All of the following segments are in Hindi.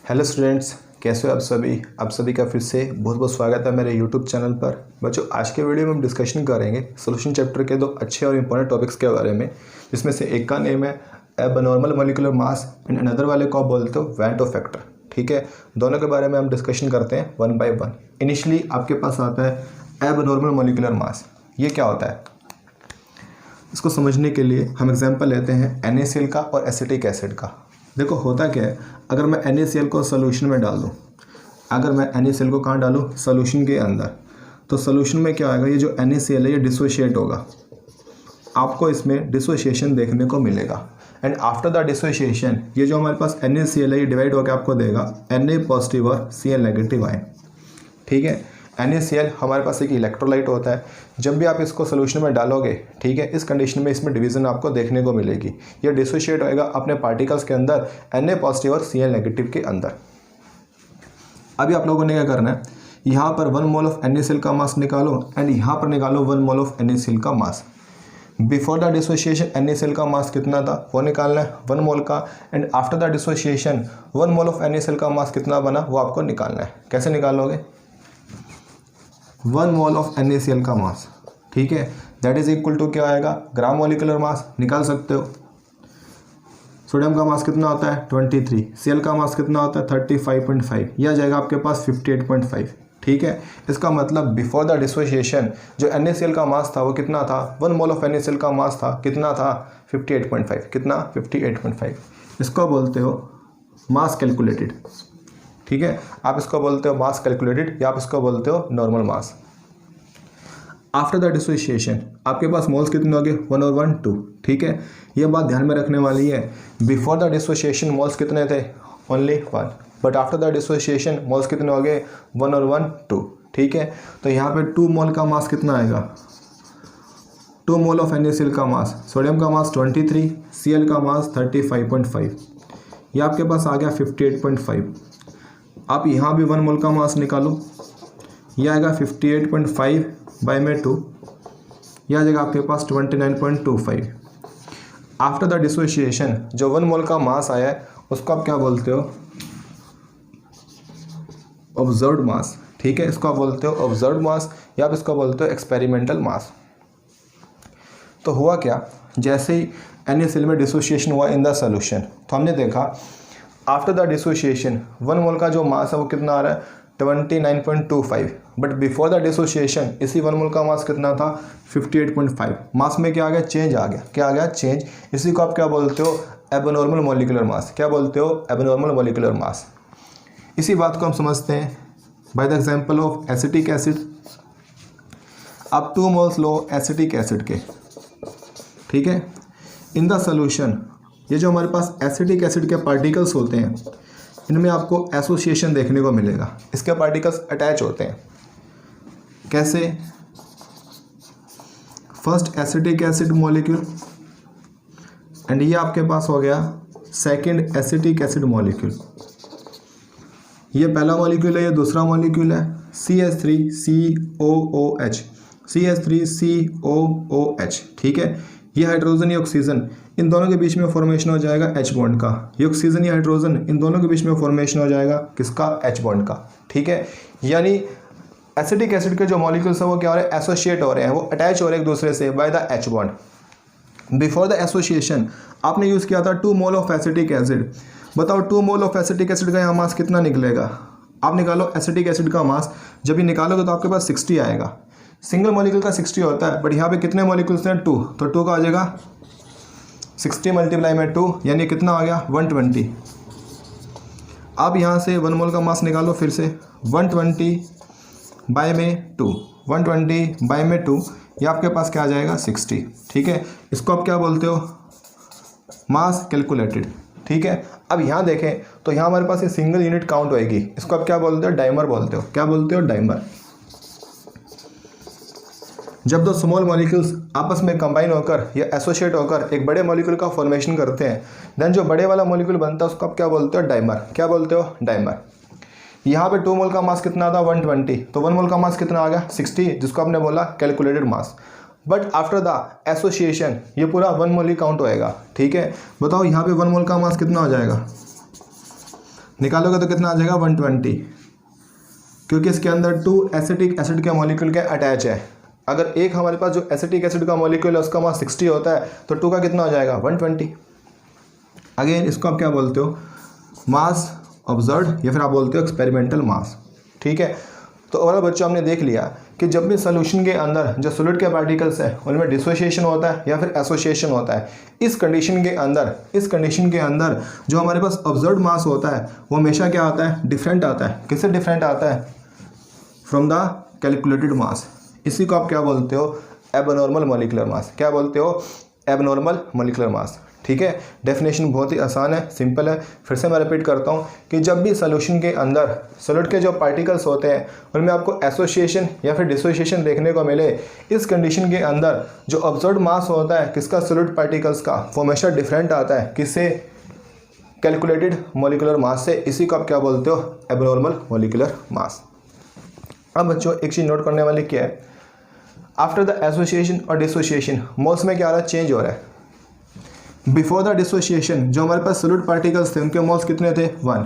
हेलो स्टूडेंट्स, कैसे हो आप सभी का फिर से बहुत बहुत स्वागत है मेरे यूट्यूब चैनल पर। बच्चों, आज के वीडियो में हम डिस्कशन करेंगे सोल्यूशन चैप्टर के दो अच्छे और इंपॉर्टेंट टॉपिक्स के बारे में, जिसमें से एक का नेम है abnormal molecular mass and another वाले को आप बोलते हो वेंटो फैक्टर। ठीक है, दोनों के बारे में हम डिस्कशन करते हैं वन बाय वन। इनिशियली आपके पास आता है एबनॉर्मल मॉलिक्यूलर मास। ये क्या होता है, इसको समझने के लिए हम एग्जांपल लेते हैं NaCl का और एसिटिक एसिड का। देखो होता क्या है, अगर मैं NaCl को सोल्यूशन में डाल दूँ, अगर मैं NaCl को कहाँ डालूँ, सोल्यूशन के अंदर, तो सोल्यूशन में क्या आएगा, ये जो NaCl है ये डिसोशिएट होगा, आपको इसमें डिसोशिएशन देखने को मिलेगा। एंड आफ्टर द डिसोशिएशन ये जो हमारे पास NaCl है ये डिवाइड होकर आपको देगा Na पॉजिटिव और Cl नेगेटिव आयन। ठीक है, NaCl हमारे पास एक इलेक्ट्रोलाइट होता है। जब भी आप इसको सोल्यूशन में डालोगे, ठीक है, इस कंडीशन में इसमें डिवीज़न आपको देखने को मिलेगी। ये डिसोशिएट होएगा अपने पार्टिकल्स के अंदर Na पॉजिटिव और Cl नेगेटिव के अंदर। अभी आप लोगों ने क्या करना है, यहाँ पर 1 मोल ऑफ NaCl का मास निकालो एंड यहाँ पर निकालो 1 मोल ऑफ NaCl का मास। बिफोर द डिसोशिएशन NaCl का मास कितना था वो निकालना है 1 मोल का, and after the dissociation 1 mole of NaCl का मास कितना बना वो आपको निकालना है। कैसे निकालोगे, 1 मोल ऑफ NaCl का मास, ठीक है, दैट इज इक्वल टू क्या आएगा, ग्राम मॉलिक्यूलर मास निकाल सकते हो। सोडियम का मास कितना होता है 23, Cl का मास कितना होता है 35.5, यह आ जाएगा आपके पास 58.5। ठीक है, इसका मतलब बिफोर द डिसोशिएशन जो NaCl का मास था वो कितना था, 1 मोल ऑफ NaCl का मास था कितना था 58.5, कितना 58.5। इसको बोलते हो मास कैलकुलेटेड। ठीक है, आप इसको बोलते हो मास कैलकुलेटेड या आप इसको बोलते हो normal mass. After the dissociation आपके पास मोल्स कितने हो गए, 1 और 1 2। ठीक है, ये बात ध्यान में रखने वाली है, बिफोर द डिसोशिएशन मोल्स कितने थे, only 1, but after the dissociation moles कितने हो गए, 1 और 1 2। ठीक है, तो यहाँ पे 2 मोल का मास कितना आएगा, 2 मोल ऑफ NaCl का मास, सोडियम का मास 23, Cl का मास 35.5, ये आपके पास आ गया 58.5। आप यहाँ भी 1 मोल का मास निकालो, यह आएगा 58.5 बाई में 2, यह आ जाएगा आपके पास 29.25। आफ्टर द डिसोशिएशन जो 1 मोल का मास आया है उसको आप क्या बोलते हो, ऑब्जर्व्ड मास। ठीक है, इसको आप बोलते हो ऑब्जर्व्ड मास या आप इसको बोलते हो एक्सपेरिमेंटल मास। तो हुआ क्या, जैसे ही NaCl में डिसोशिएशन हुआ इन द सोल्यूशन, तो हमने देखा आफ्टर द डिसोशिएशन 1 मोल का जो मास है वो कितना आ रहा है 29.25, बट बिफोर द डिसोशिएशन इसी 1 मोल का मास कितना था 58.5। मास में क्या आ गया, चेंज आ गया, क्या आ गया, चेंज। इसी को आप क्या बोलते हो, एबनॉर्मल मॉलिक्यूलर मास। क्या बोलते हो, एबनॉर्मल मॉलिक्यूलर मास। इसी बात को हम समझते हैं by the example of acetic acid. अब 2 मोल्स लो एसिटिक एसिड के, ठीक है, इन द सोल्यूशन ये जो हमारे पास एसिटिक एसिड के पार्टिकल्स होते हैं इनमें आपको एसोसिएशन देखने को मिलेगा, इसके पार्टिकल्स अटैच होते हैं। कैसे, first acetic acid molecule and ये आपके पास हो गया सेकंड एसिटिक एसिड मॉलिक्यूल। ये पहला मॉलिक्यूल है, ये दूसरा मॉलिक्यूल है, CH3COOH, CH3COOH। ठीक है, ये हाइड्रोजन या ऑक्सीजन इन दोनों के बीच में फॉर्मेशन हो जाएगा H बॉन्ड का। ये ऑक्सीजन या हाइड्रोजन इन दोनों के बीच में फॉर्मेशन हो जाएगा किसका, H बॉन्ड का। ठीक है, यानी एसिटिक एसिड के जो मॉलिक्यूल्स हैं वो क्या हो रहे हैं, एसोसिएट हो रहे हैं, वो अटैच हो रहे हैं एक दूसरे से by the H bond. Before the association आपने यूज़ किया था 2 मोल ऑफ एसिटिक एसिड। बताओ 2 मोल ऑफ एसिटिक एसिड का यहाँ मास कितना निकलेगा, आप निकालो एसिटिक एसिड का मास। जब ये निकालोगे तो आपके पास 60 आएगा। सिंगल मॉलिक्यूल का 60 होता है, बट यहाँ पे कितने मॉलिक्यूल्स हैं 2, तो 2 का आ जाएगा 60 मल्टीप्लाई में 2, यानी कितना आ गया 120। अब यहाँ से 1 मोल का मास निकालो फिर से, 120 बाय में 2, 120 बाय में 2, ये आपके पास क्या आ जाएगा 60। ठीक है, इसको आप क्या बोलते हो, मास कैलकुलेटेड। ठीक है, अब यहाँ देखें तो यहाँ हमारे पास ये सिंगल यूनिट काउंट होएगी, इसको आप क्या बोलते हो, डाइमर बोलते हो। क्या बोलते हो, डाइमर। जब 2 स्मॉल मॉलिक्यूल्स आपस में कंबाइन होकर या एसोसिएट होकर एक बड़े मॉलिक्यूल का फॉर्मेशन करते हैं, देन जो बड़े वाला मॉलिक्यूल बनता है उसको आप क्या बोलते हो, डाइमर। क्या बोलते हो, डाइमर। यहाँ पे 2 मोल का मास कितना था 120, तो 1 मोल का मास कितना आ गया 60, जिसको आपने बोला calculated mass. But after the association ये पूरा 1 मोल ही काउंट होएगा। ठीक है, बताओ यहाँ पे 1 मोल का मास कितना हो जाएगा, निकालोगे तो कितना आ जाएगा 120, क्योंकि इसके अंदर 2 एसिटिक एसिड के मॉलिक्यूल के अटैच है। अगर एक हमारे पास जो एसिटिक एसिड का मॉलिक्यूल है उसका मास 60 होता है तो 2 का कितना हो जाएगा 120। अगेन इसको आप क्या बोलते हो, मास ऑब्जर्व्ड या फिर आप बोलते हो एक्सपेरिमेंटल मास। ठीक है, तो ओवरऑल बच्चों हमने देख लिया कि जब भी सोल्यूशन के अंदर जो सॉलिड के पार्टिकल्स है उनमें डिसोसिएशन होता है या फिर एसोसिएशन होता है, इस कंडीशन के अंदर जो हमारे पास ऑब्जर्व्ड मास होता है वो हमेशा क्या आता है, डिफरेंट आता है। किससे डिफरेंट आता है, फ्रॉम द कैलकुलेटेड मास। इसी को आप क्या बोलते हो, एबनॉर्मल मॉलिक्यूलर मास। क्या बोलते हो, एबनॉर्मल मॉलिक्यूलर मास। ठीक है, डेफिनेशन बहुत ही आसान है, सिंपल है। फिर से मैं रिपीट करता हूँ कि जब भी सॉल्यूशन के अंदर सॉलिड के जो पार्टिकल्स होते हैं उनमें आपको एसोसिएशन या फिर डिसोसिएशन देखने को मिले, इस कंडीशन के अंदर जो ऑब्जर्व्ड मास होता है किसका, सॉलिड पार्टिकल्स का, वो हमेशा डिफरेंट आता है। किससे, कैलकुलेटेड मॉलिक्यूलर मास से। इसी को आप क्या बोलते हो, एबनॉर्मल मॉलिक्यूलर मास। अब बच्चों एक चीज़ नोट करने वाली क्या है, आफ्टर द एसोसिएशन और डिसोसिएशन मोल्स में क्या आ रहा है, चेंज हो रहा है। बिफोर द डिसोसिएशन जो हमारे पास सॉलिड पार्टिकल्स थे उनके मोल्स कितने थे, 1,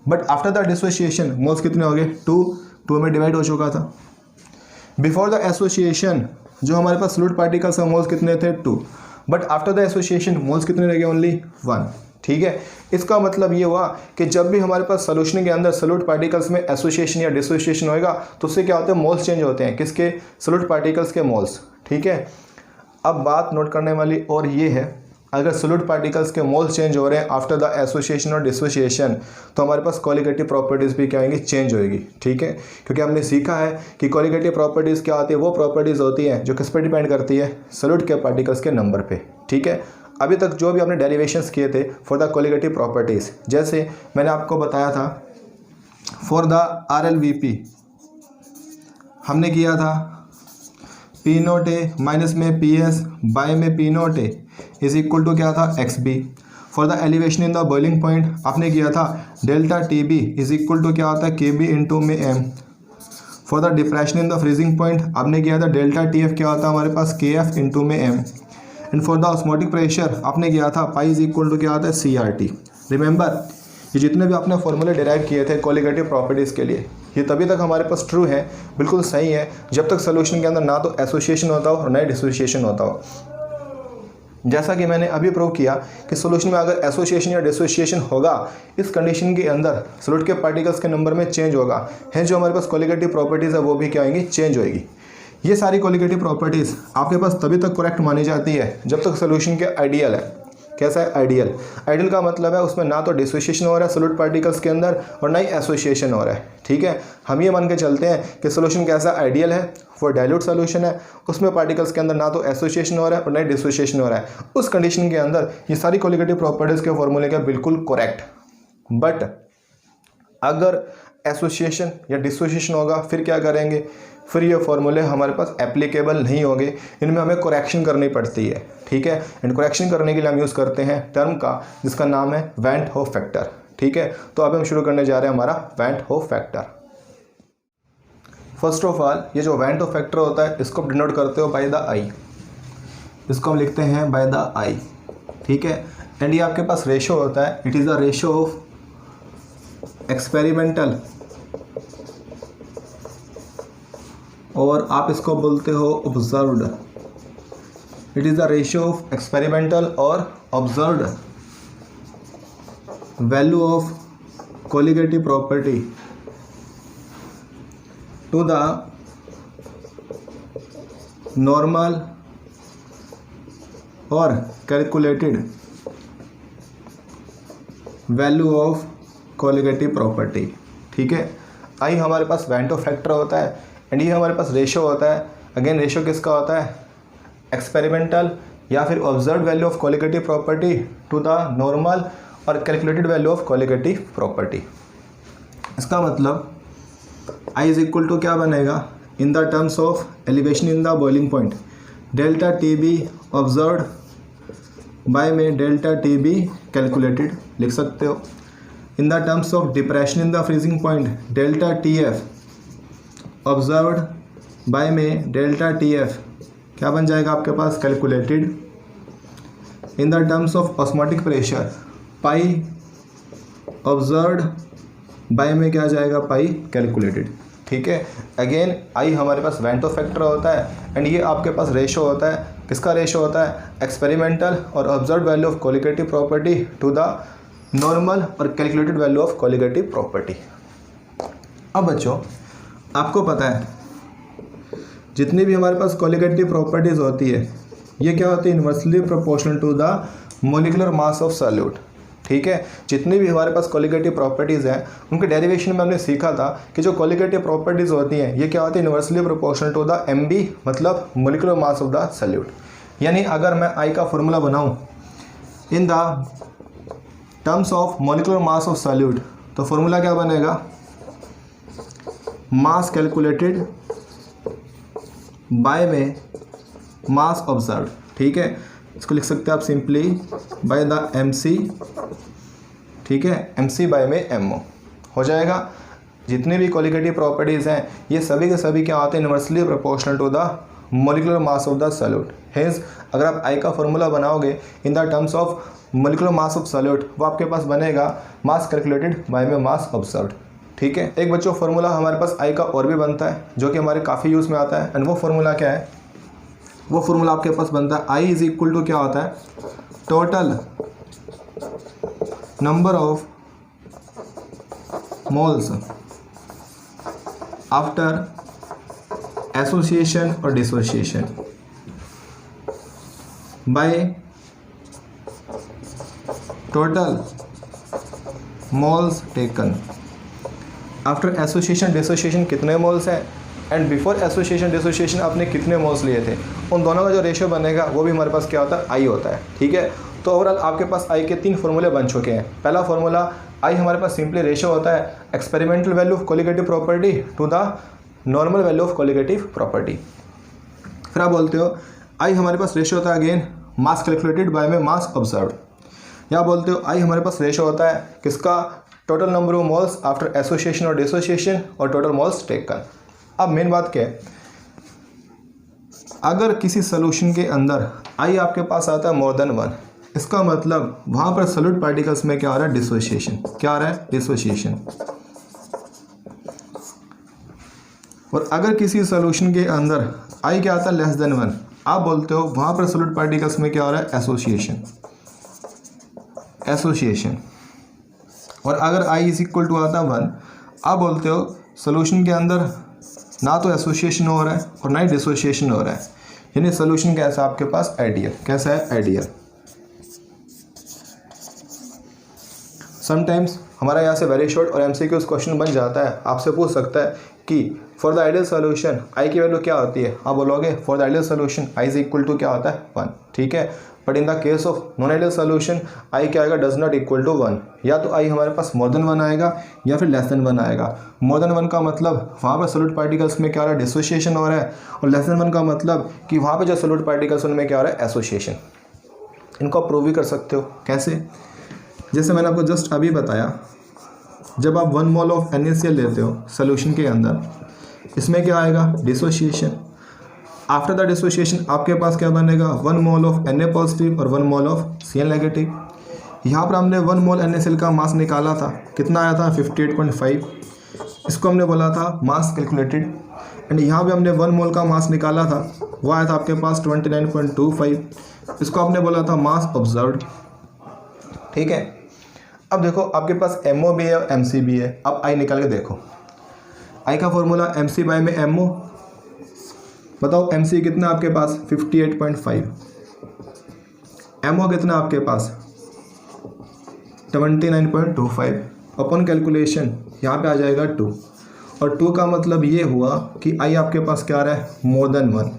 but after the dissociation moles कितने हो गए, 2 में डिवाइड हो चुका था। बिफोर द एसोसिएशन जो हमारे पास सॉलिड पार्टिकल्स हैं मोल्स कितने थे, 2, but after the association moles कितने रह गए, ओनली 1। ठीक है, इसका मतलब ये हुआ कि जब भी हमारे पास सॉल्यूशन के अंदर सॉलिड पार्टिकल्स में एसोसिएशन या डिसोसिएशन होएगा तो उससे क्या होता है, मोल्स चेंज होते हैं। किसके, सॉलिड पार्टिकल्स के मोल्स। ठीक है, अब बात नोट करने वाली और ये है, अगर सॉलिड पार्टिकल्स के मोल्स चेंज हो रहे हैं आफ्टर द एसोसिएशन और डिसोसिएशन तो हमारे पास कोलिगेटिव प्रॉपर्टीज़ भी क्या होंगी, चेंज होएगी। ठीक है, क्योंकि हमने सीखा है कि कोलिगेटिव प्रॉपर्टीज़ क्या होती है, वो प्रॉपर्टीज़ होती हैं जो किस पर डिपेंड करती है, सॉलिड के पार्टिकल्स के नंबर पे। ठीक है, अभी तक जो भी आपने डेरिवेशंस किए थे फॉर द कोलिगेटिव प्रॉपर्टीज़, जैसे मैंने आपको बताया था फॉर द RLVP हमने किया था P0A माइनस में PS बाय में P0A इज इक्वल टू क्या था, XB। For the elevation in the boiling point आपने किया था delta TB is equal to क्या होता है, KB इंटू में M। For the depression in the freezing point आपने किया था डेल्टा TF क्या होता है हमारे पास, KF इंटू में M। And for the osmotic pressure आपने किया था पाई इज इक्वल टू क्या आता है, CRT। रिमेंबर, ये जितने भी आपने फॉर्मूले डिराइव किए थे कोलिगेटिव प्रॉपर्टीज़ के लिए, ये तभी तक हमारे पास ट्रू है, बिल्कुल सही है, जब तक सॉल्यूशन के अंदर ना तो एसोसिएशन होता हो और ना ही डिसोसिएशन होता हो। जैसा कि मैंने अभी प्रूव किया कि सॉल्यूशन में अगर एसोसिएशन या डिसोसिएशन होगा, इस कंडीशन के अंदर सॉलिड के पार्टिकल्स के नंबर में चेंज होगा, है जो हमारे पास कोलिगेटिव प्रॉपर्टीज़ है वो भी क्या होंगी, चेंज होएगी। ये सारी कोलिगेटिव प्रॉपर्टीज़ आपके पास तभी तक करेक्ट मानी जाती है जब तक सॉल्यूशन के आइडियल है। कैसा है, आइडियल। आइडियल का मतलब है उसमें ना तो डिसोसिएशन हो रहा है सॉलिड पार्टिकल्स के अंदर और ना ही एसोसिएशन हो रहा है। ठीक है, हम ये मान के चलते हैं कि सॉल्यूशन कैसा, आइडियल है, वो डाइल्यूट सॉल्यूशन है, उसमें पार्टिकल्स के अंदर ना तो एसोसिएशन हो रहा है और ना ही डिसोसिएशन हो रहा है। उस कंडीशन के अंदर ये सारी कोलिगेटिव प्रॉपर्टीज़ के फॉर्मूले का बिल्कुल करेक्ट। बट अगर एसोसिएशन या डिसोसिएशन होगा फिर क्या करेंगे, फिर ये फॉर्मूले हमारे पास एप्लीकेबल नहीं होंगे, इनमें हमें करेक्शन करनी पड़ती है। ठीक है, एंड करेक्शन करने के लिए हम यूज़ करते हैं टर्म का जिसका नाम है वैन होफ फैक्टर। ठीक है, तो अब हम शुरू करने जा रहे हैं हमारा van Hoff factor. First of all ये जो वैन होफ फैक्टर होता है इसको डिनोट करते हो बाय द आई, इसको हम लिखते हैं बाय द आई। ठीक है, एंड ये आपके पास रेशो होता है, it is the ratio of experimental, और आप इसको बोलते हो observed. It is the ratio of experimental और observed value of colligative property to the normal और calculated value of colligative property. ठीक है, आई हमारे पास वैन होफ फैक्टर होता है एंड ये हमारे पास रेशो होता है। अगेन रेशो किसका होता है, एक्सपेरिमेंटल या फिर observe value of colligative property to the normal और calculated value of colligative property. इसका मतलब आई इज इक्वल टू क्या बनेगा, in the terms of elevation in the boiling point delta TB observed by में डेल्टा TB कैलकुलेटेड लिख सकते हो। In the terms of depression in the freezing point delta TF observed by में डेल्टा TF क्या बन जाएगा आपके पास, calculated. In the terms of osmotic pressure pi observed by में क्या आ जाएगा, पाई कैलकुलेटेड। ठीक है, अगेन आई हमारे पास वेंटो फैक्टर होता है एंड ये आपके पास रेशो होता है। किसका रेशो होता है, एक्सपेरिमेंटल और observe value of colligative property to the normal और calculated value of colligative property. अब बच्चों आपको पता है जितनी भी हमारे पास कोलिगेटिव प्रॉपर्टीज़ होती है ये क्या होती है, inversely proportional to the molecular mass of solute. ठीक है, जितनी भी हमारे पास कोलिगेटिव प्रॉपर्टीज़ हैं उनके डेरिवेशन में हमने सीखा था कि जो कोलिगेटिव प्रॉपर्टीज़ होती हैं ये क्या होती है, inversely proportional to the MB मतलब molecular mass of the solute. यानी अगर मैं आई का फॉर्मूला बनाऊं in the terms of molecular mass of solute तो फॉर्मूला क्या बनेगा, मास कैलकुलेटेड बाय में मास ऑब्जर्व। ठीक है, इसको लिख सकते हैं आप सिंपली बाय द MC। ठीक है, MC बाय में MO हो जाएगा। जितनी भी कोलिगेटिव प्रॉपर्टीज़ हैं ये सभी के सभी क्या आते हैं, inversely proportional to the molecular mass of the solute. Hence अगर आप आई का फॉर्मूला बनाओगे in the terms of molecular mass of solute वो आपके पास बनेगा मास कैलकुलेटेड बाय में मास ऑब्जर्व्ड। ठीक है, एक बच्चों फार्मूला हमारे पास आई का और भी बनता है जो कि हमारे काफ़ी यूज़ में आता है एंड वो फार्मूला क्या है, वो फार्मूला आपके पास बनता है आई इज इक्वल टू क्या होता है, total number of moles after association और dissociation by total moles taken. After association dissociation कितने मोल्स हैं एंड बिफोर एसोसिएशन डिसोसिएशन आपने कितने मोल्स लिए थे, उन दोनों का जो रेशियो बनेगा वो भी हमारे पास क्या होता है, आई होता है। ठीक है, तो ओवरऑल आपके पास आई के 3 फार्मूले बन चुके हैं। पहला फार्मूला आई हमारे पास सिंपली रेशियो होता है experimental value of colligative property to the normal value of colligative property. फिर आप बोलते हो आई हमारे पास रेशियो होता है अगेन मास कैलकुलेटेड बाय में मास ऑब्जर्व्ड। या बोलते हो आई हमारे पास रेशियो होता है किसका, total number of moles after association और डिसोसिएशन और टोटल मोल्स टेकन। अब मेन बात क्या है, अगर किसी सोल्यूशन के अंदर आई आपके पास आता है मोर देन 1, इसका मतलब वहाँ पर सॉल्यूट पार्टिकल्स में क्या आ रहा है, डिसोसिएशन। क्या आ रहा है, डिसोसिएशन। और अगर किसी सोल्यूशन के अंदर आई क्या आता है लेस देन 1, आप बोलते हो वहाँ पर सॉल्यूट पार्टिकल्स में क्या आ रहा है, एसोसिएशन। एसोसिएशन। और अगर आई इज इक्वल टू आता है 1, आप बोलते हो सोल्यूशन के अंदर ना तो एसोसिएशन हो रहा है और ना ही डिसोसिएशन हो रहा है, यानी सोल्यूशन कैसा है आपके पास, आइडियल। कैसा है, आइडियल। समटाइम्स हमारा यहाँ से वेरी शॉर्ट और MCQ क्वेश्चन बन जाता है, आपसे पूछ सकता है कि for the ideal solution i की वैल्यू क्या होती है, आप बोलोगे for the ideal solution i is equal to क्या होता है, 1। ठीक है, but in the case of non ideal solution i क्या आएगा, डज नॉट इक्वल टू 1। या तो आई हमारे पास मोर देन 1 आएगा या फिर लेस देन 1 आएगा। मोर देन 1 का मतलब वहाँ पर सॉल्यूट पार्टिकल्स में क्या हो रहा है, डिसोसिएशन हो रहा है, और लेस देन 1 का मतलब कि वहाँ पर जो सॉल्यूट पार्टिकल्स उनमें क्या हो रहा है, एसोसिएशन। इनको आप प्रूव भी कर सकते हो। कैसे, जैसे मैंने आपको जस्ट अभी बताया, जब आप 1 मोल ऑफ NaCl लेते हो सोल्यूशन के अंदर, इसमें क्या आएगा, डिसोसिएशन। आफ्टर द डिसोसिएशन आपके पास क्या बनेगा, 1 मोल ऑफ Na पॉजिटिव और 1 मोल ऑफ Cl नेगेटिव। यहाँ पर हमने 1 मोल NaCl का मास निकाला था, कितना आया था, 58.5। इसको हमने बोला था मास कैलकुलेटेड। एंड यहाँ पे हमने 1 मोल का मास निकाला था, वो आया था आपके पास 29.25। इसको आपने बोला था मास ऑब्जर्व्ड। ठीक है, अब देखो आपके पास MO भी है और MC भी है। अब आई निकाल के देखो, आई का फॉर्मूला MC बाय में MO। बताओ MC कितना आपके पास, 58.5। MO कितना आपके पास, 29.25। अपन कैलकुलेशन यहाँ पे आ जाएगा 2, और 2 का मतलब ये हुआ कि आई आपके पास क्या आ रहा है, मोर देन 1।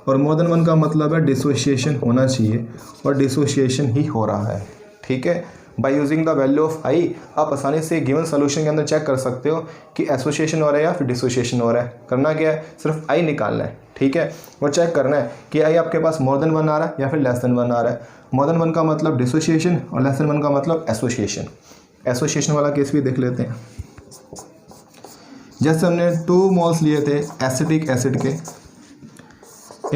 और मोर देन 1 का मतलब है डिसोसिएशन होना चाहिए, और डिसोसिएशन ही हो रहा है। ठीक है, by using the value of i आप आसानी से गिवन सोल्यूशन के अंदर चेक कर सकते हो कि एसोसिएशन हो रहा है या फिर डिसोसिएशन हो रहा है। करना क्या है, सिर्फ आई निकालना है। ठीक है, और चेक करना है कि आई आपके पास मोर देन 1 आ रहा है या फिर लेस देन 1 आ रहा है। मोर देन 1 का मतलब डिसोसिएशन और लेस देन 1 का मतलब एसोसिएशन। एसोसिएशन वाला केस भी देख लेते हैं। जैसे हमने 2 मोल्स लिए थे एसिटिक एसिड के,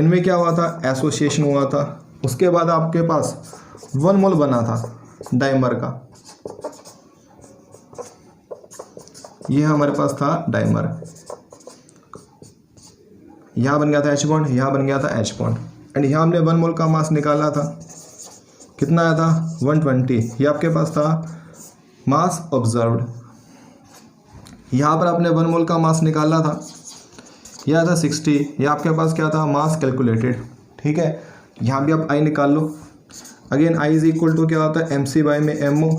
इनमें क्या हुआ था, एसोसिएशन हुआ था। उसके बाद आपके पास 1 मोल बना था डाइमर का। ये हमारे पास था डाइमर, यहाँ बन गया था H बॉन्ड, यहाँ बन गया था H बॉन्ड, एंड यहाँ हमने 1 मोल का मास निकाला था, कितना आया था 120, ये आपके पास था मास ऑब्जर्व्ड। यहाँ पर आपने 1 मोल का मास निकाला था, यह था 60, ये आपके पास क्या था मास कैलकुलेटेड। ठीक है, यहाँ भी आप आई निकाल लो। Again i is equal to क्या होता है MC बाई में MO।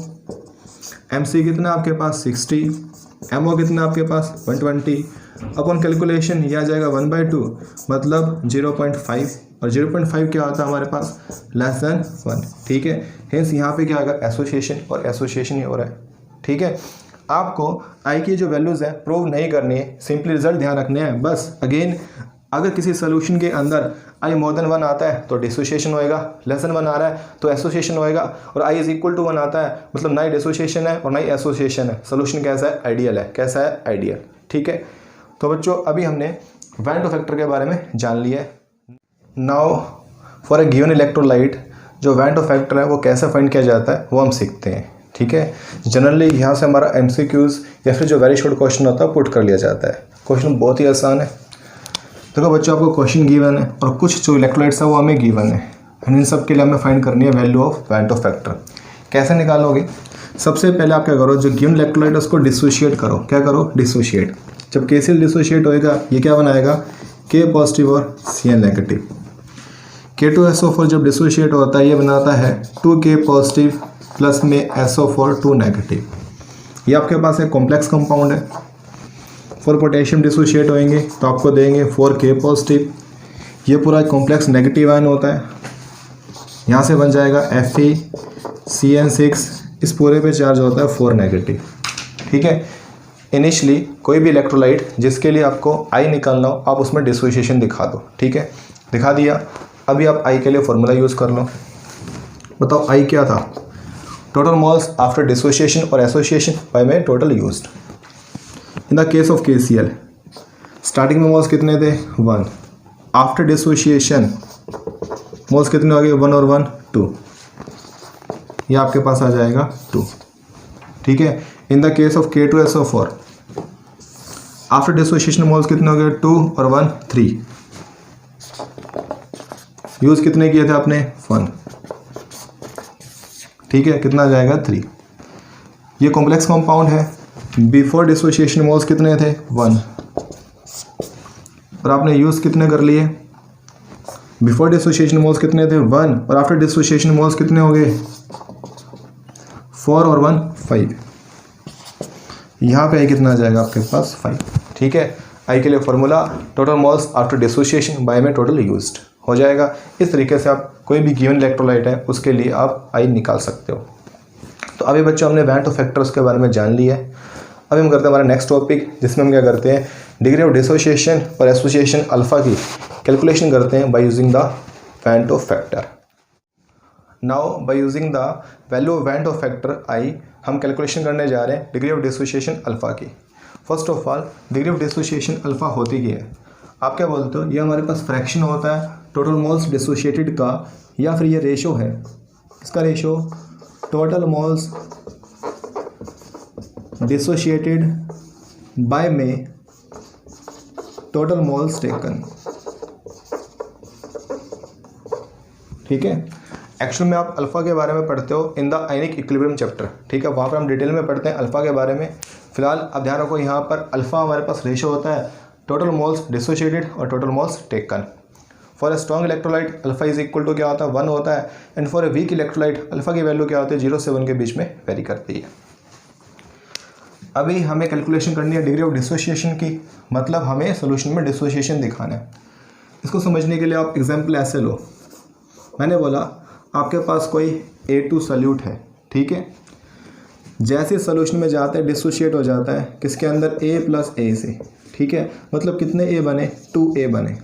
MC कितना आपके पास 60, MO कितना आपके पास 120, अपॉन कैलकुलेशन यह आ जाएगा 1/2 मतलब 0.5, और 0.5 क्या होता है हमारे पास लेस देन 1। ठीक है, हेंस यहाँ पे क्या आएगा एसोसिएशन, और एसोसिएशन ही हो रहा है। ठीक है, आपको आई की जो वैल्यूज़ है प्रूव नहीं करनी है, सिंपली रिजल्ट ध्यान रखने हैं बस। अगेन अगर किसी सोल्यूशन के अंदर आई मोर देन 1 आता है तो डिसोसिएशन होएगा, लेस देन 1 आ रहा है तो एसोसिएशन होएगा, और आई इज इक्वल टू 1 आता है मतलब ना ही डिसोसिएशन है और ना ही एसोसिएशन है। सोल्यूशन कैसा है आइडियल है, कैसा है आइडियल। ठीक है, तो बच्चों अभी हमने वैन टू फैक्टर के बारे में जान लिया है। Now for a given electrolyte जो वैन टू फैक्टर है वो कैसे फाइंड किया जाता है वो हम सीखते हैं। ठीक है, जनरली यहाँ से हमारा MCQs या फिर जो वेरी शॉर्ट क्वेश्चन होता है पुट कर लिया जाता है। क्वेश्चन बहुत ही आसान है। देखो बच्चों, आपको क्वेश्चन गिवन है और कुछ जो इलेक्ट्रोलाइट्स है वो हमें गिवन है, इन सब के लिए हमें फाइंड करनी है value of van't factor. कैसे निकालोगे? सबसे पहले आप क्या करो, जो गिवन इलेक्ट्रोलाइट है उसको डिसोशिएट करो। क्या करो? डिसोशिएट। जब KCl डिसोशिएट होएगा ये क्या बनाएगा K पॉजिटिव और Cl नेगेटिव। K2SO4 जब डिसोशिएट होता है ये बनाता है 2K पॉजिटिव प्लस में SO4 2 नेगेटिव। ये आपके पास एक कॉम्प्लेक्स कंपाउंड है। 4 पोटेशियम डिसोशिएट होंगे तो आपको देंगे 4K पॉजिटिव। ये पूरा कॉम्प्लेक्स नेगेटिव आयन होता है, यहाँ से बन जाएगा FeCN6, इस पूरे पे चार्ज होता है 4 नेगेटिव। ठीक है, इनिशियली कोई भी इलेक्ट्रोलाइट जिसके लिए आपको आई निकालना हो आप उसमें डिसोसिएशन दिखा दो। ठीक है, दिखा दिया। अभी आप आई के लिए फॉर्मूला यूज़ कर लो। बताओ आई क्या था? टोटल मोल्स आफ्टर डिसोसिएशन और एसोसिएशन बाय में total used. In the case of KCl starting में मोल्स कितने थे 1, आफ्टर डिसोसिएशन मोल्स कितने हो गए 1 और 1 2, ये आपके पास आ जाएगा 2। ठीक है, इन the case of K2SO4 after dissociation moles कितने हो गए 2 और 1 3, यूज कितने किए थे आपने 1। ठीक है, कितना आ जाएगा 3। ये कॉम्प्लेक्स कंपाउंड है। बिफोर डिसोसिएशन मोल्स कितने थे 1, और आपने यूज कितने कर लिए? बिफोर डिसोसिएशन मोल्स कितने थे 1, और आफ्टर डिसोसिएशन मोल्स कितने हो गए 4 और 1 5। यहाँ पे आई कितना आ जाएगा आपके पास 5। ठीक है, आई के लिए formula total moles after dissociation by में टोटल यूज्ड हो जाएगा। इस तरीके से आप कोई भी गिवन इलेक्ट्रोलाइट है उसके लिए आप आई निकाल सकते हो। तो अभी बच्चों हमने वैन टू फैक्टर्स के बारे में जान लिया है। अभी हम करते हैं हमारा नेक्स्ट टॉपिक, जिसमें हम क्या करते हैं डिग्री ऑफ डिसोसिएशन और एसोसिएशन अल्फा की कैलकुलेशन करते हैं by using the van't factor. Now by using the value of van't factor i हम कैलकुलेशन करने जा रहे हैं डिग्री ऑफ डिसोसिएशन अल्फा की। First of all degree of dissociation alpha होती क्या है? आप क्या बोलते हो? ये हमारे पास फ्रैक्शन होता है टोटल मोल्स डिसोशिएटेड का, या फिर ये रेशो है, इसका ratio total moles dissociated by में टोटल मोल्स टेकन। ठीक है, एक्चुअल में आप अल्फा के बारे में पढ़ते हो in the ionic equilibrium chapter. ठीक है, वहाँ पर हम डिटेल में पढ़ते हैं अल्फा के बारे में। फिलहाल अब ध्यान रखो यहाँ पर अल्फा हमारे पास रेशो होता है टोटल मोल्स डिसोशिएटेड और total moles taken. For a strong electrolyte alpha is equal to क्या होता है 1 होता है, and for a weak electrolyte alpha की वैल्यू क्या होती है 0 से 1 के बीच में वेरी करती है। अभी हमें कैलकुलेशन करनी है डिग्री ऑफ डिसोसिएशन की, मतलब हमें सोल्यूशन में डिसोसिएशन दिखाना है। इसको समझने के लिए आप एग्जाम्पल ऐसे लो। मैंने बोला आपके पास कोई A2 सॉल्यूट है। ठीक है, जैसे सोल्यूशन में जाता है डिसोशिएट हो जाता है किसके अंदर A प्लस A से। ठीक है, मतलब कितने A बने 2A बने।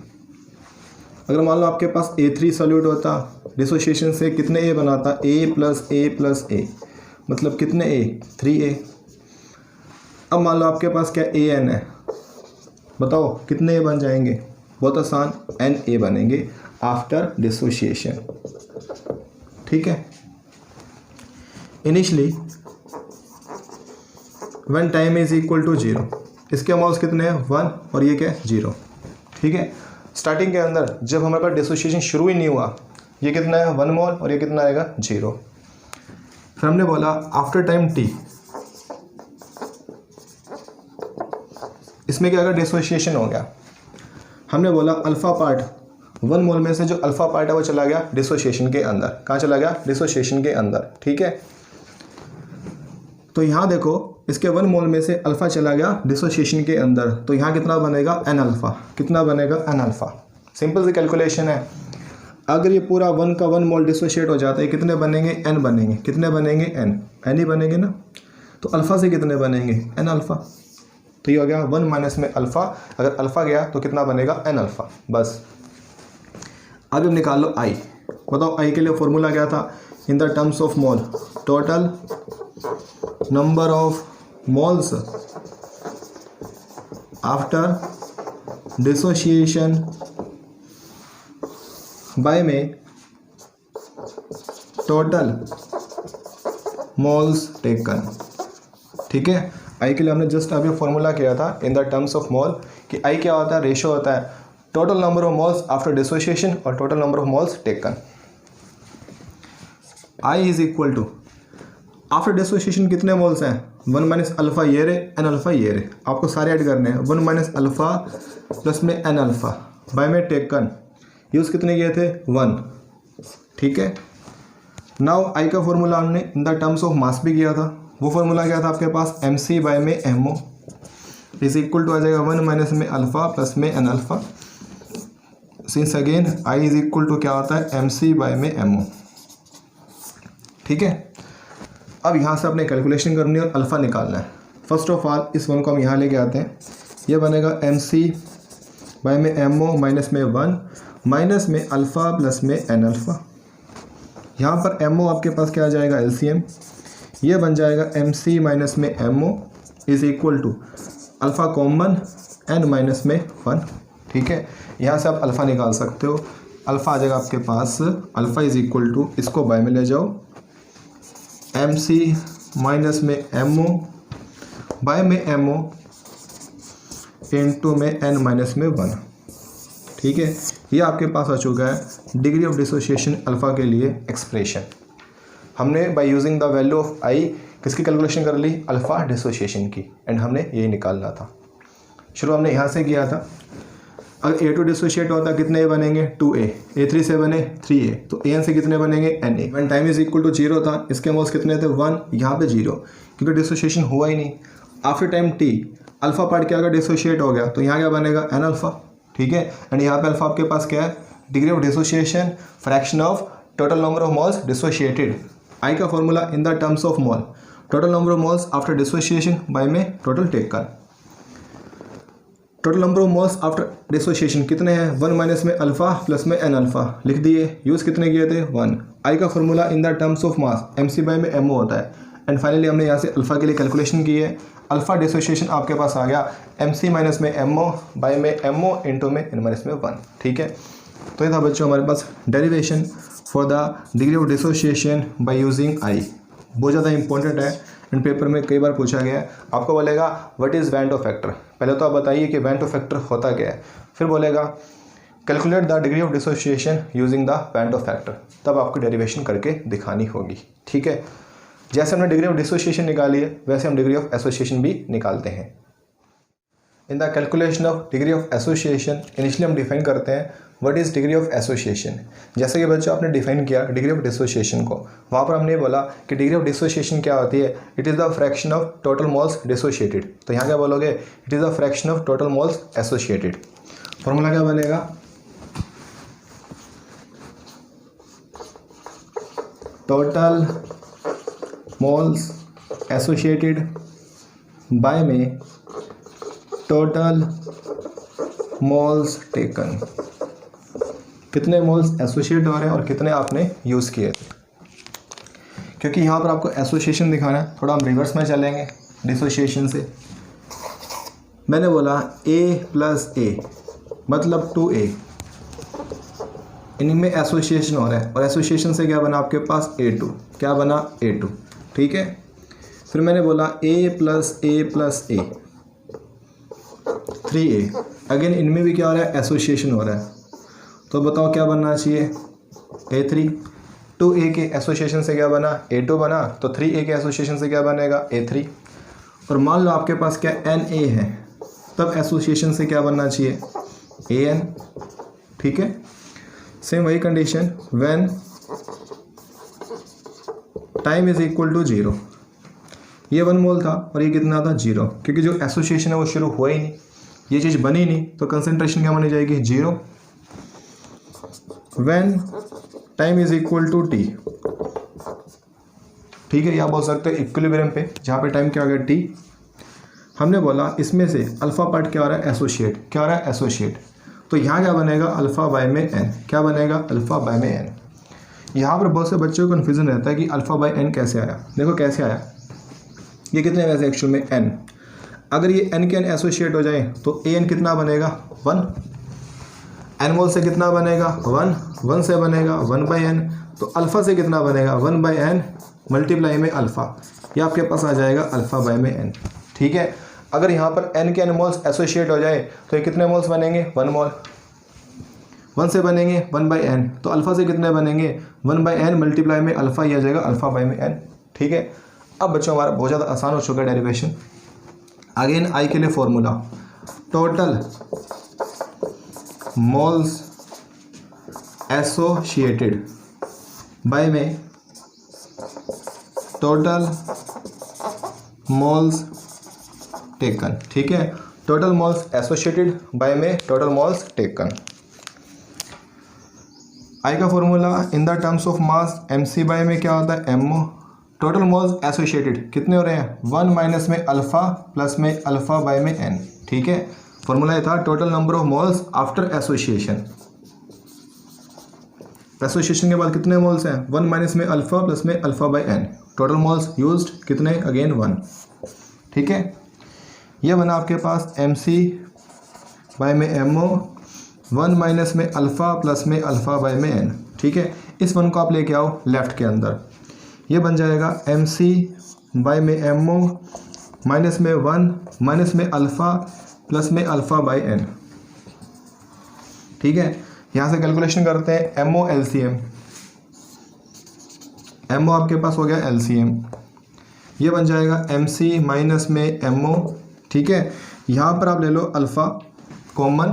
अगर मान लो आपके पास A3 सॉल्यूट होता डिसोसिएशन से कितने A बनाता A प्लस A, मतलब कितने A 3A। अब मान लो आपके पास क्या AN है, बताओ कितने A बन जाएंगे? बहुत आसान, NA बनेंगे आफ्टर डिसोसिएशन। ठीक है, initially when time is equal to 0। इसके मोल्स कितने हैं 1 और ये क्या है 0। ठीक है, स्टार्टिंग के अंदर जब हमारे पास डिसोसिएशन शुरू ही नहीं हुआ, ये कितना है 1 मोल और ये कितना आएगा 0। फिर हमने बोला आफ्टर टाइम t, इसमें क्या अगर डिसोसिएशन हो गया, हमने बोला अल्फा पार्ट 1 मोल में से जो अल्फा पार्ट है वो चला गया डिसोसिएशन के अंदर। कहाँ चला गया? डिसोसिएशन के अंदर। ठीक है, तो यहाँ देखो इसके 1 मोल में से अल्फा चला गया डिसोसिएशन के अंदर, तो यहाँ कितना बनेगा n अल्फा। कितना बनेगा? n alpha. सिंपल सी कैलकुलेशन है, अगर ये पूरा 1 का 1 मोल डिसोशिएट हो जाता है कितने बनेंगे? n बनेंगे। कितने बनेंगे? n ही बनेंगे ना। तो अल्फा से कितने बनेंगे? n alpha. तो ये हो गया 1 माइनस में अल्फा, अगर अल्फा गया तो कितना बनेगा? n alpha. बस अब निकाल लो i। बताओ i के लिए फॉर्मूला क्या था? In the terms of mole, total number of moles after dissociation by में टोटल मोल्स टेकन। ठीक है, आई के लिए हमने जस्ट अभी फॉर्मूला किया था in the terms of mole कि आई क्या होता है? रेशो होता है total number of moles after dissociation और total number of moles taken. I is equal to after dissociation कितने मोल्स हैं? 1 माइनस अल्फा ये रे, n अल्फा ये रे, आपको सारे ऐड करने हैं। 1 माइनस अल्फा प्लस में n अल्फा बाय में टेकन, यूज़ कितने किए थे? 1। ठीक है, नाउ आई का फॉर्मूला हमने in the terms of mass भी किया था। वो फॉर्मूला क्या था आपके पास? mc बाय में mo इज इक्वल टू आ जाएगा 1 माइनस में अल्फा प्लस में n alpha, since again i is equal to क्या होता है? mc बाय में mo। ठीक है, अब यहाँ से अपने कैलकुलेशन करनी है और अल्फ़ा निकालना है। फर्स्ट ऑफ ऑल इस 1 को हम यहाँ लेके आते हैं, ये बनेगा mc बाय में mo माइनस में 1 माइनस में अल्फ़ा प्लस में n अल्फ़ा। यहाँ पर mo आपके पास क्या आ जाएगा? LCM, ये बन जाएगा mc माइनस में mo is equal to alpha common n minus में 1। ठीक है, यहाँ से आप अल्फ़ा निकाल सकते हो। अल्फ़ा आ जाएगा आपके पास, अल्फ़ा इज़ इक्वल टू, इसको बाय में ले जाओ, mc माइनस में mo बाय में mo इंटू में n माइनस में 1। ठीक है, ये आपके पास आ चुका है डिग्री ऑफ डिसोसिएशन अल्फ़ा के लिए एक्सप्रेशन। हमने by using the value of i किसकी कैलकुलेशन कर ली? अल्फ़ा डिसोसिएशन की, एंड हमने यही निकालना था। शुरू हमने यहाँ से किया था। अगर A2 डिसोशिएट होता कितने A बनेंगे? 2A। A3 से बने 3A, तो AN से कितने बनेंगे? NA। When time is equal to 0 था, इसके मोल्स कितने थे? 1, यहाँ पे 0, क्योंकि डिसोशिएशन हुआ ही नहीं। After time t alpha part क्या अगर डिसोशिएट हो गया तो यहाँ क्या बनेगा? n alpha. ठीक है, एंड यहाँ पे अल्फा आपके पास क्या है? Degree of dissociation, fraction of total number of moles dissociated. I का formula in the terms of mole, total number of moles after dissociation by में total taken. Total number of moles after dissociation कितने हैं? 1 माइनस में अल्फा प्लस में n अल्फा लिख दिए। यूज़ कितने किए थे? 1। आई का formula in the terms of mass mc by में mo होता है। एंड फाइनली हमने यहाँ से अल्फा के लिए कैलकुलेशन की है। अल्फा डिसोशिएशन आपके पास आ गया mc माइनस में mo बाय में mo इंटू में n माइनस में 1। ठीक है, तो ये था बच्चों हमारे पास derivation for the degree of dissociation by using i. बहुत ज़्यादा इंपॉर्टेंट है, एंड पेपर में कई बार पूछा गया है। आपको बोलेगा व्हाट इज़ वेंटो फैक्टर, पहले तो आप बताइए कि वेंटो फैक्टर होता क्या है, फिर बोलेगा calculate the degree of dissociation using the Vento factor, तब आपको डेरिवेशन करके दिखानी होगी। ठीक है, जैसे हमने डिग्री ऑफ डिसोसिएशन निकाली है वैसे हम डिग्री ऑफ एसोसिएशन भी निकालते हैं। In the calculation of degree of association initially हम डिफाइन करते हैं what is degree of association. जैसे कि बच्चों आपने डिफाइन किया डिग्री ऑफ डिसोसिएशन को, वहाँ पर हमने बोला कि डिग्री ऑफ डिसोसिएशन क्या होती है? It is the fraction of total moles dissociated. तो यहाँ क्या बोलोगे? It is the fraction of total moles associated. Formula क्या बनेगा? टोटल मोल्स एसोसिएटेड बाय में टोटल मोल्स टेकन। कितने मोल्स एसोसिएट हो रहे हैं और कितने आपने यूज़ किए थे। क्योंकि यहाँ पर आपको एसोसिएशन दिखाना है, थोड़ा हम रिवर्स में चलेंगे डिसोसिएशन से। मैंने बोला A प्लस A मतलब 2A, इनमें एसोसिएशन हो रहा है और एसोसिएशन से क्या बना आपके पास? A2। क्या बना? A2। ठीक है, फिर मैंने बोला a plus A plus A 3a, again इनमें भी क्या हो रहा है, एसोसिएशन हो रहा है। तो बताओ क्या बनना चाहिए, a3। 2a के एसोसिएशन से क्या बना, a2 बना, तो 3a के एसोसिएशन से क्या बनेगा, a3। और मान लो आपके पास क्या na है, तब एसोसिएशन से क्या बनना चाहिए, an। ठीक है, सेम वही condition when time is equal to 0। ये 1 मोल था और ये कितना था, 0, क्योंकि जो एसोसिएशन है वो शुरू हुआ ही नहीं, ये चीज़ बनी नहीं, तो कंसंट्रेशन क्या मानी जाएगी, 0। When time is equal to t, ठीक है, या बोल सकते हो इक्विलिब्रियम पे, जहाँ पे टाइम क्या हो गया, t। हमने बोला इसमें से अल्फा पार्ट क्या हो रहा है, एसोशिएट, क्या हो रहा है, एसोशिएट। तो यहाँ क्या बनेगा, अल्फा बाय में n, क्या बनेगा, अल्फा बाय में n। यहाँ पर बहुत से बच्चों को कन्फ्यूजन रहता है कि अल्फा बाय n कैसे आया। देखो कैसे आया, ये कितने वैसे एक्चुअल में n, अगर ये n के n एसोशिएट हो जाए तो an कितना बनेगा, 1। n मोल से कितना बनेगा, 1, 1 से बनेगा 1/n, तो अल्फ़ा से कितना बनेगा, 1/n मल्टीप्लाई में अल्फ़ा, ये आपके पास आ जाएगा अल्फ़ा बाय में n। ठीक है, अगर यहाँ पर n के n मोल्स एसोशिएट हो जाए तो ये कितने मोल्स बनेंगे, 1 मोल। 1 से बनेंगे 1/n, तो अल्फ़ा से कितने बनेंगे, 1/n मल्टीप्लाई में अल्फ़ा, ये आ जाएगा अल्फ़ा बाय में n। ठीक है, अब बच्चों हमारा बहुत ज़्यादा आसान हो चुका है डेरिवेशन। अगेन आई के लिए formula, total moles associated by में टोटल मोल्स टेकन। ठीक है, टोटल मोल्स एसोशिएटेड बाय में टोटल मोल्स टेकन। आई का formula in the terms of mass mc by में क्या होता है, mo। टोटल मोल्स एसोशिएटेड कितने हो रहे हैं, 1 माइनस में अल्फ़ा प्लस में अल्फ़ा बाय में n। ठीक है, फॉर्मूला ये था total number of moles after association. Association के बाद कितने मोल्स हैं, 1 माइनस में अल्फ़ा प्लस में alpha bye n। Total moles used कितने, अगेन 1। ठीक है, ये बना आपके पास mc बाय में mo, 1 माइनस में अल्फ़ा प्लस में अल्फ़ा बाय में n। ठीक है, इस 1 को आप लेके आओ लेफ्ट के अंदर, ये बन जाएगा mc बाय में mo माइनस में 1 माइनस में अल्फ़ा प्लस में अल्फ़ा बाय n। ठीक है, यहाँ से कैलकुलेशन करते हैं mo LCM, mo आपके पास हो गया LCM, ये बन जाएगा mc माइनस में mo। ठीक है, यहाँ पर आप ले लो अल्फ़ा कॉमन,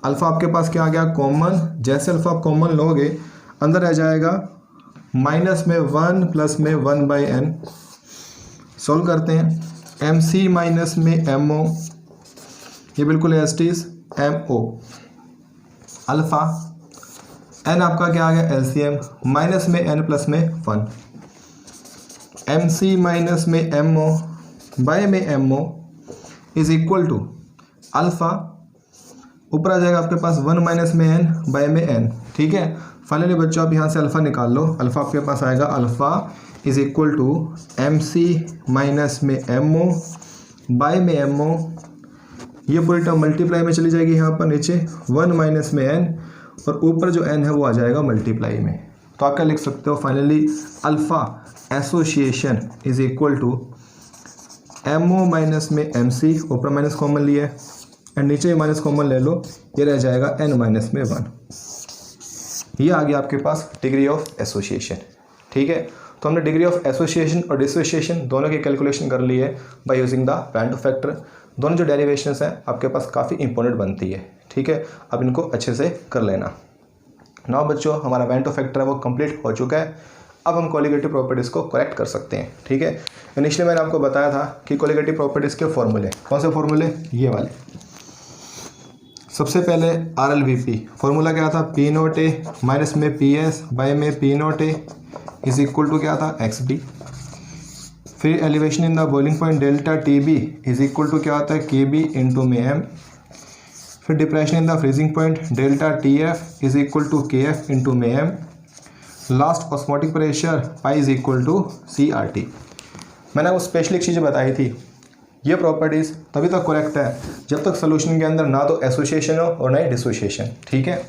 अल्फ़ा आपके पास क्या आ गया, कॉमन। जैसे अल्फ़ा आप कॉमन लोगे अंदर रह जाएगा माइनस में 1 प्लस में 1/n। सॉल्व करते हैं, mc माइनस में mo, ये बिल्कुल as it is mo, alpha n आपका क्या आ गया, LCM, माइनस में n प्लस में 1, mc माइनस में mo बाय में mo is equal to alpha, ऊपर आ जाएगा आपके पास 1 माइनस में n बाय में n। ठीक है, फाइनली बच्चों आप यहाँ से अल्फ़ा निकाल लो, अल्फ़ा आपके पास आएगा alpha is equal to mc minus में mo बाय में mo, ये पूरी टर्म मल्टीप्लाई में चली जाएगी, यहाँ पर नीचे 1 माइनस में n और ऊपर जो n है वो आ जाएगा मल्टीप्लाई में। तो आप क्या लिख सकते हो, finally alpha association is equal to mo minus में mc, ऊपर माइनस कॉमन लिया है एंड नीचे माइनस कॉमन ले लो, ये रह जाएगा n माइनस में 1। ये आ गया आपके पास डिग्री ऑफ एसोसिएशन। ठीक है, तो हमने डिग्री ऑफ एसोसिएशन और डिसोसिएशन दोनों की कैलकुलेशन कर ली है by using the Vento factor. दोनों जो डेरिवेशंस हैं आपके पास काफ़ी इंपॉर्टेंट बनती है। ठीक है, अब इनको अच्छे से कर लेना। नाउ बच्चों हमारा वेंटो फैक्टर है वो कंप्लीट हो चुका है, अब हम कोलिगेटिव प्रॉपर्टीज़ को करेक्ट कर सकते हैं। ठीक है, इनिशियली मैंने आपको बताया था कि कोलिगेटिव प्रॉपर्टीज़ के फॉर्मूले, कौन से फॉर्मूले, ये वाले। सबसे पहले RLVP फॉर्मूला क्या था, P0A माइनस में PS बाय में P0A इज इक्वल टू क्या था, XD। फिर elevation in the boiling point delta TB is equal to क्या होता है, KB इंटू में M। फिर depression in the freezing point delta TF is equal to KF into में M। Last osmotic pressure pi is equal to CRT। मैंने वो स्पेशल एक चीज़ बताई थी, ये प्रॉपर्टीज़ तभी तक करेक्ट है जब तक सोल्यूशन के अंदर ना तो एसोसिएशन हो और ना ही डिसोसिएशन। ठीक है,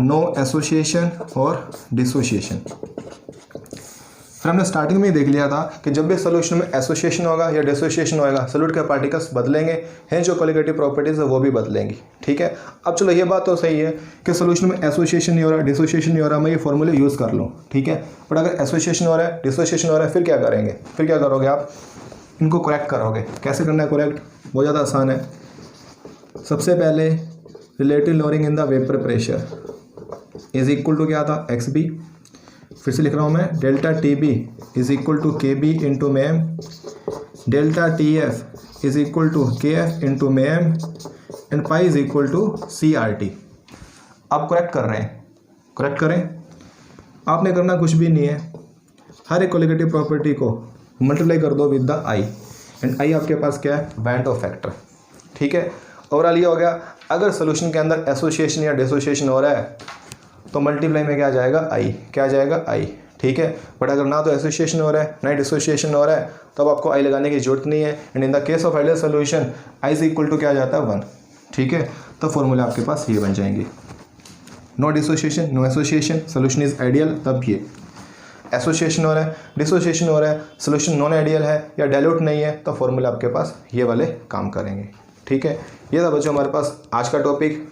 नो एसोसिएशन और डिसोसिएशन। फिर हमने स्टार्टिंग में ही देख लिया था कि जब भी सोल्यूशन में एसोसिएशन होगा या डिसोसिएशन होगा सोल्यूट के पार्टिकल्स बदलेंगे, हैं जो क्वालिटेटिव प्रॉपर्टीज़ है वो भी बदलेंगी। ठीक है, अब चलो ये बात तो सही है कि सोल्यूशन में एसोसिएशन नहीं हो रहा, डिसोसिएशन नहीं हो रहा, मैं ये फॉर्मूले यूज़ कर लूँ। ठीक है, बट अगर एसोसिएशन हो रहा है, डिसोसिएशन हो रहा है, फिर क्या करेंगे? फिर क्या करोगे आप? इनको करेक्ट करोगे। कैसे करना है करेक्ट? बहुत ज़्यादा आसान है। सबसे पहले relative lowering in the vapour pressure is equal to क्या था? X B. फिर से लिख रहा हूँ मैं, delta T B is equal to K B into में M, delta T F is equal to K F into में M, and pi is equal to C R T. आप करेक्ट कर रहे हैं, करेक्ट करें। आपने करना कुछ भी नहीं है, हर एक क्वालिटेटिव प्रॉपर्टी को मल्टीप्लाई कर दो with the i, and i आपके पास क्या है? Van't Hoff factor. ठीक है, ओवरऑल ये हो गया। अगर सोल्यूशन के अंदर एसोसिएशन या डिसोसिएशन हो रहा है तो मल्टीप्लाई में क्या आ जाएगा? आई। क्या आ जाएगा? आई। ठीक है, बट अगर ना तो एसोसिएशन हो रहा है ना डिसोसिएशन हो रहा है तब तो आपको आई लगाने की जरूरत नहीं है। And in the case of ideal solution i is equal to क्या आ जाता है? 1। ठीक है, तो फॉर्मूला आपके पास ये बन जाएंगे। No dissociation, no association, solution is ideal, तब ये एसोसिएशन हो रहा है, डिसोसिएशन हो रहा है, सोल्यूशन नॉन आइडियल है या डाइल्यूट नहीं है, तो फॉर्मूला आपके पास ये वाले काम करेंगे। ठीक है, ये था बच्चों हमारे पास आज का टॉपिक,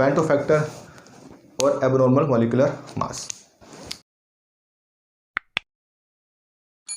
वैन टॉप फैक्टर और एब्नॉर्मल मॉलिक्यूलर मास।